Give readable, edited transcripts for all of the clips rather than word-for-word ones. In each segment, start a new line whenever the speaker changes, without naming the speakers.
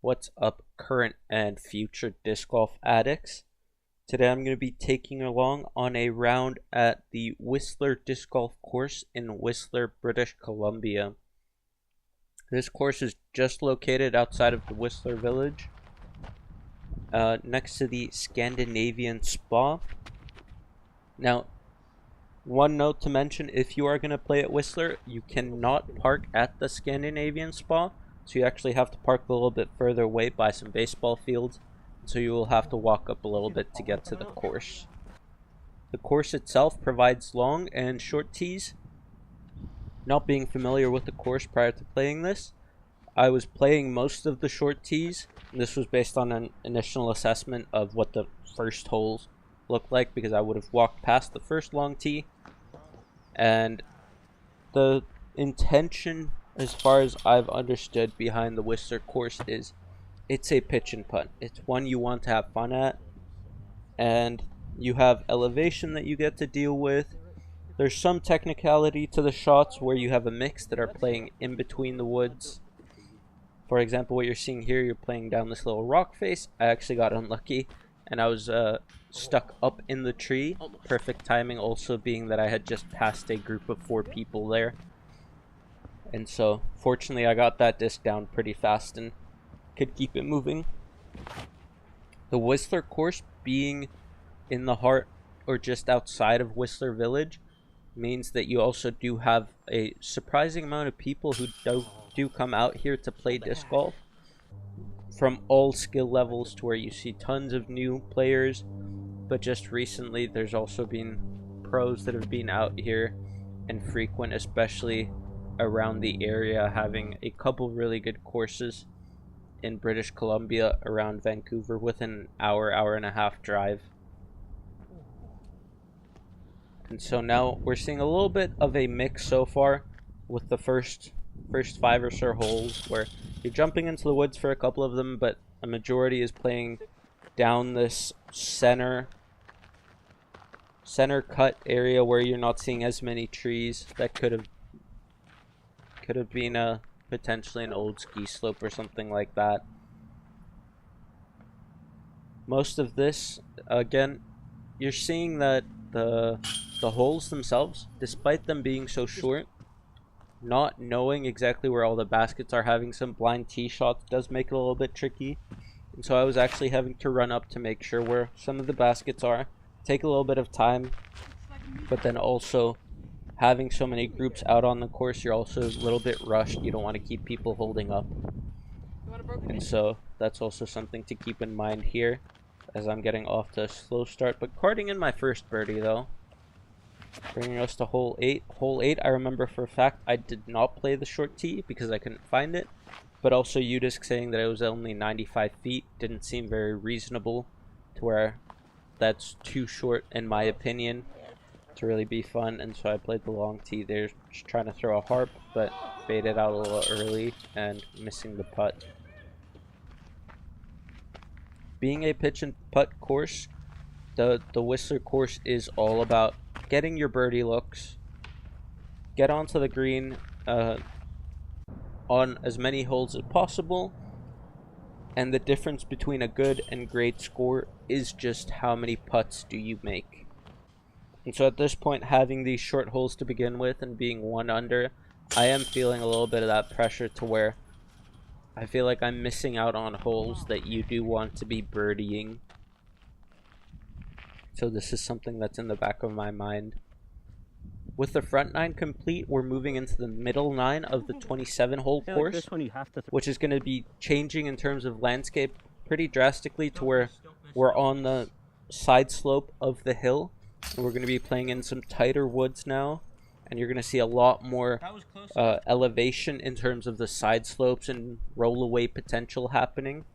What's up, current and future disc golf addicts? Today I'm going to be taking along on a round at the Whistler Disc Golf Course in Whistler, British Columbia. This course is just located outside of the Whistler Village, next to the Scandinavian Spa. Now, one note to mention, if you are going to play at Whistler, you cannot park at the Scandinavian Spa. So you actually have to park a little bit further away by some baseball fields. So you will have to walk up a little bit to get to the course. The course itself provides long and short tees. Not being familiar with the course prior to playing this, I was playing most of the short tees. This was based on an initial assessment of what the first holes looked like, because I would have walked past the first long tee. And the intention, as far as I've understood behind the Whistler course, is it's a pitch and putt. It's one you want to have fun at, and you have elevation that you get to deal with. There's some technicality to the shots where you have a mix that are playing in between the woods. For example, what you're seeing here, you're playing down this little rock face. I actually got unlucky and I was stuck up in the tree. Perfect timing also being that I had just passed a group of 4 people there. And so, fortunately, I got that disc down pretty fast and could keep it moving. The Whistler course being in the heart or just outside of Whistler Village means that you also do have a surprising amount of people who do come out here to play disc golf, from all skill levels, to where you see tons of new players. But just recently, there's also been pros that have been out here and frequent, especially around the area, having a couple really good courses in British Columbia around Vancouver within an hour and a half drive. And so now we're seeing a little bit of a mix so far with the first 5 or so holes, where you're jumping into the woods for a couple of them, but a majority is playing down this center cut area where you're not seeing as many trees. That could have been potentially an old ski slope or something like that. Most of this, again, you're seeing that the holes themselves, despite them being so short, not knowing exactly where all the baskets are, having some blind tee shots does make it a little bit tricky. And so I was actually having to run up to make sure where some of the baskets are, take a little bit of time, but then also having so many groups out on the course, you're also a little bit rushed. You don't want to keep people holding up. And so that's also something to keep in mind here as I'm getting off to a slow start. But carding in my first birdie though, bringing us to hole 8. Hole 8, I remember for a fact I did not play the short tee because I couldn't find it. But also UDisc saying that it was only 95 feet didn't seem very reasonable, to where that's too short in my opinion to really be fun. And so I played the long tee there, just trying to throw a harp, but faded out a little early and missing the putt. Being a pitch and putt course, the Whistler course is all about getting your birdie looks, get onto the green on as many holes as possible, and the difference between a good and great score is just how many putts do you make. And so at this point, having these short holes to begin with and being 1 under, I am feeling a little bit of that pressure, to where I feel like I'm missing out on holes that you do want to be birdieing. So this is something that's in the back of my mind. With the front 9 complete, we're moving into the middle 9 of the 27-hole course,
this one you have to
which is going to be changing in terms of landscape pretty drastically, to where we're on the side slope of the hill. And we're going to be playing in some tighter woods now, and you're going to see a lot more elevation in terms of the side slopes and roll-away potential happening.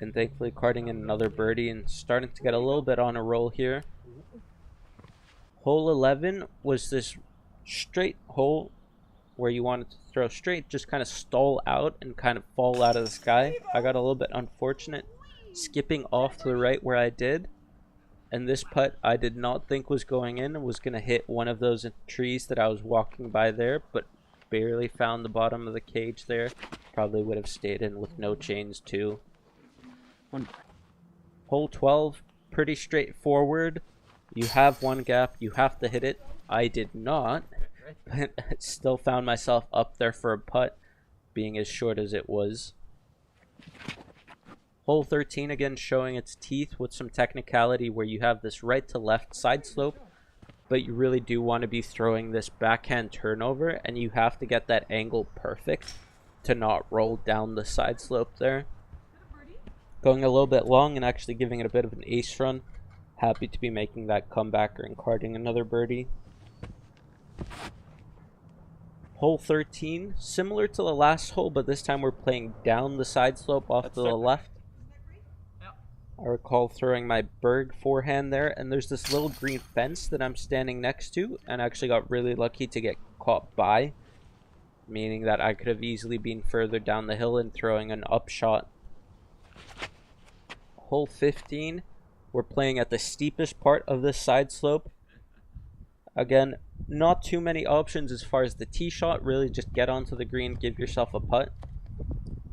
And thankfully carding in another birdie and starting to get a little bit on a roll here. Hole 11 was this straight hole where you wanted to throw straight, just kind of stall out and kind of fall out of the sky. I got a little bit unfortunate skipping off to the right where I did. And this putt I did not think was going in. It was going to hit one of those trees that I was walking by there, but barely found the bottom of the cage there. Probably would have stayed in with no chains too. Hole 12, pretty straightforward. You have one gap, you have to hit it. I did not, but still found myself up there for a putt, being as short as it was. Hole 13, again showing its teeth with some technicality where you have this right to left side slope, but you really do want to be throwing this backhand turnover, and you have to get that angle perfect to not roll down the side slope there. Going a little bit long and actually giving it a bit of an ace run. Happy to be making that comebacker and carding another birdie. Hole 13, similar to the last hole, but this time we're playing down the side slope off to the left. I recall throwing my Berg forehand there, and there's this little green fence that I'm standing next to, and I actually got really lucky to get caught by, meaning that I could have easily been further down the hill and throwing an upshot. Hole 15, we're playing at the steepest part of this side slope. Again, not too many options as far as the tee shot, really just get onto the green, give yourself a putt.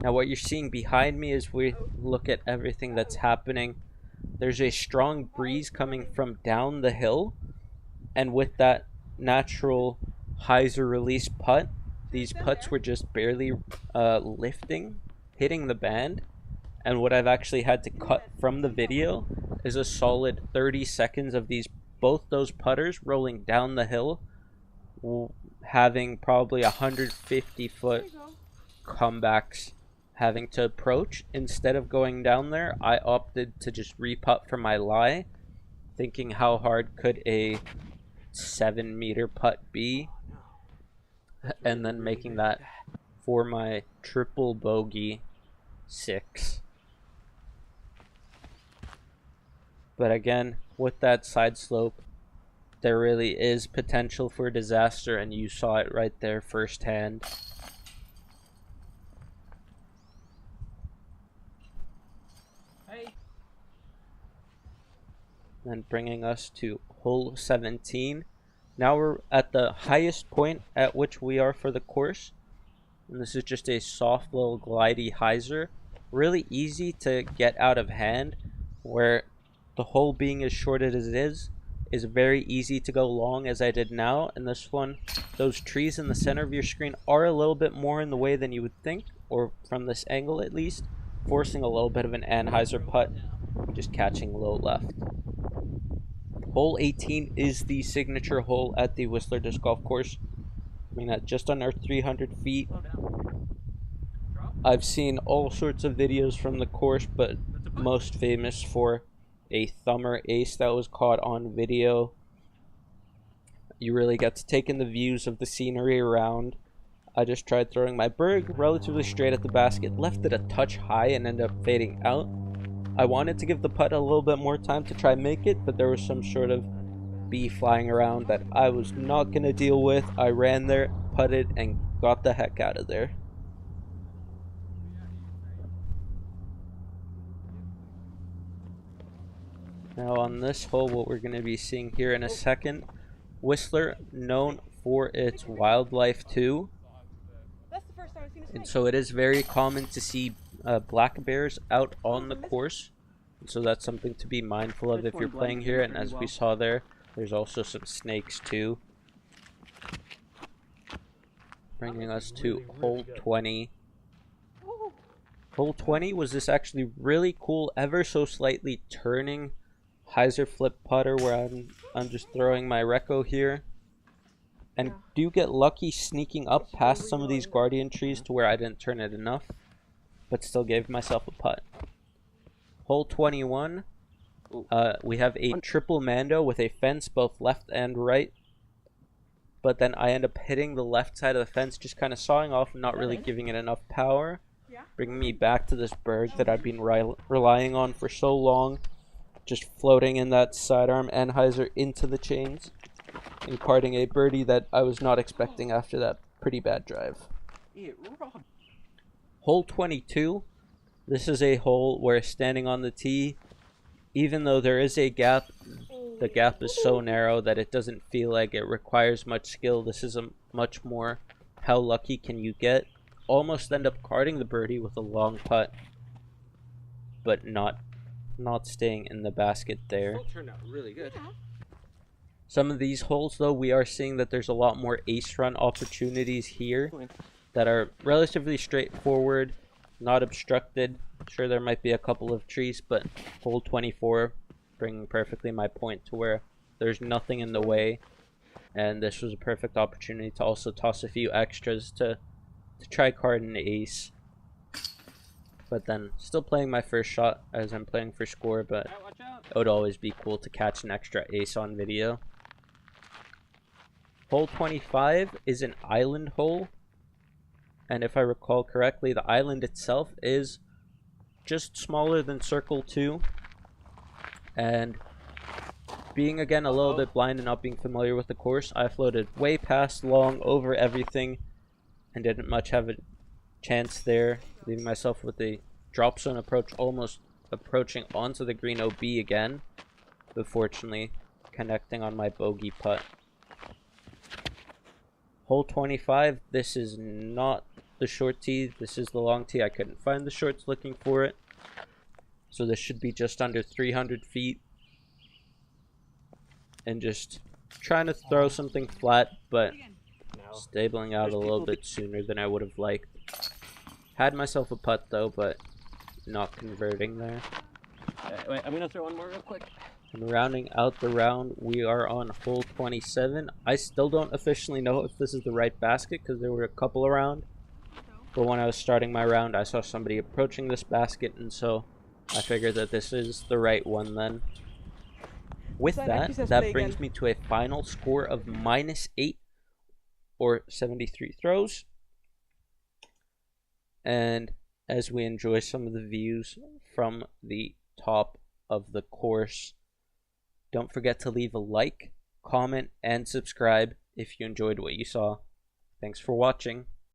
Now what you're seeing behind me as we look at everything that's happening, there's a strong breeze coming from down the hill, and with that natural hyzer release putt, these putts were just barely lifting, hitting the band, and what I've actually had to cut from the video is a solid 30 seconds of both those putters rolling down the hill, having probably 150-foot comebacks having to approach. Instead of going down there, I opted to just re-putt from my lie, thinking how hard could a 7-meter putt be, and then making that for my triple bogey 6. But again, with that side slope, there really is potential for disaster, and you saw it right there firsthand. Then bringing us to hole 17. Now we're at the highest point at which we are for the course, and this is just a soft little glidey hyzer, really easy to get out of hand, where the hole being as short as it is very easy to go long as I did now. And this one, those trees in the center of your screen are a little bit more in the way than you would think, or from this angle at least, forcing a little bit of an anhyzer putt, just catching low left. Hole 18 is the signature hole at the Whistler Disc Golf Course. I mean, at just under 300 feet. I've seen all sorts of videos from the course, but most famous for a thumber ace that was caught on video. You really get to take in the views of the scenery around. I just tried throwing my Berg relatively straight at the basket, left it a touch high and ended up fading out. I wanted to give the putt a little bit more time to try and make it, but there was some sort of bee flying around that I was not going to deal with. I ran there, putted, and got the heck out of there. Now on this hole, what we're going to be seeing here in a second, Whistler, known for its wildlife too. And so it is very common to see black bears out on the course. And so that's something to be mindful of if you're playing here. And as we saw there, there's also some snakes too. Bringing us to hole 20. Hole 20 was this actually really cool, ever so slightly turning hyzer flip putter where I'm just throwing my Reco here, and do get lucky sneaking up past some of these guardian trees to where I didn't turn it enough, but still gave myself a putt. Hole 21, we have a triple mando with a fence both left and right, but then I end up hitting the left side of the fence, just kind of sawing off and not really giving it enough power, bringing me back to this Berg that I've been relying on for so long. Just floating in that sidearm anhyzer into the chains and carding a birdie that I was not expecting after that pretty bad drive. Hole 22. This is a hole where standing on the tee, even though there is a gap, the gap is so narrow that it doesn't feel like it requires much skill. This is a much more how lucky can you get? Almost end up carding the birdie with a long putt, but not staying in the basket there.
Still turned out really good.
Some of these holes, though, we are seeing that there's a lot more ace run opportunities here that are relatively straightforward, not obstructed. Sure, there might be a couple of trees, but hole 24 bringing perfectly my point to where there's nothing in the way, and this was a perfect opportunity to also toss a few extras to try card an ace. But then still playing my first shot as I'm playing for score, but it would always be cool to catch an extra ace on video. Hole 25 is an island hole, and if I recall correctly, the island itself is just smaller than circle 2, and being again a little bit blind and not being familiar with the course, I floated way past long over everything and didn't much have a chance there, leaving myself with the drop zone approach almost approaching onto the green OB again, but fortunately connecting on my bogey putt. Hole 25, this is not the short tee, this is the long tee. I couldn't find the shorts looking for it, so this should be just under 300 feet. And just trying to throw something flat, but stabling out a little bit sooner than I would have liked. Had myself a putt though, but not converting there.
Wait, I'm gonna throw one more real quick.
And rounding out the round, we are on hole 27. I still don't officially know if this is the right basket because there were a couple around. But when I was starting my round, I saw somebody approaching this basket, and so I figured that this is the right one then. With that brings me to a final score of -8, or 73 throws. And as we enjoy some of the views from the top of the course, don't forget to leave a like, comment, and subscribe if you enjoyed what you saw. Thanks for watching.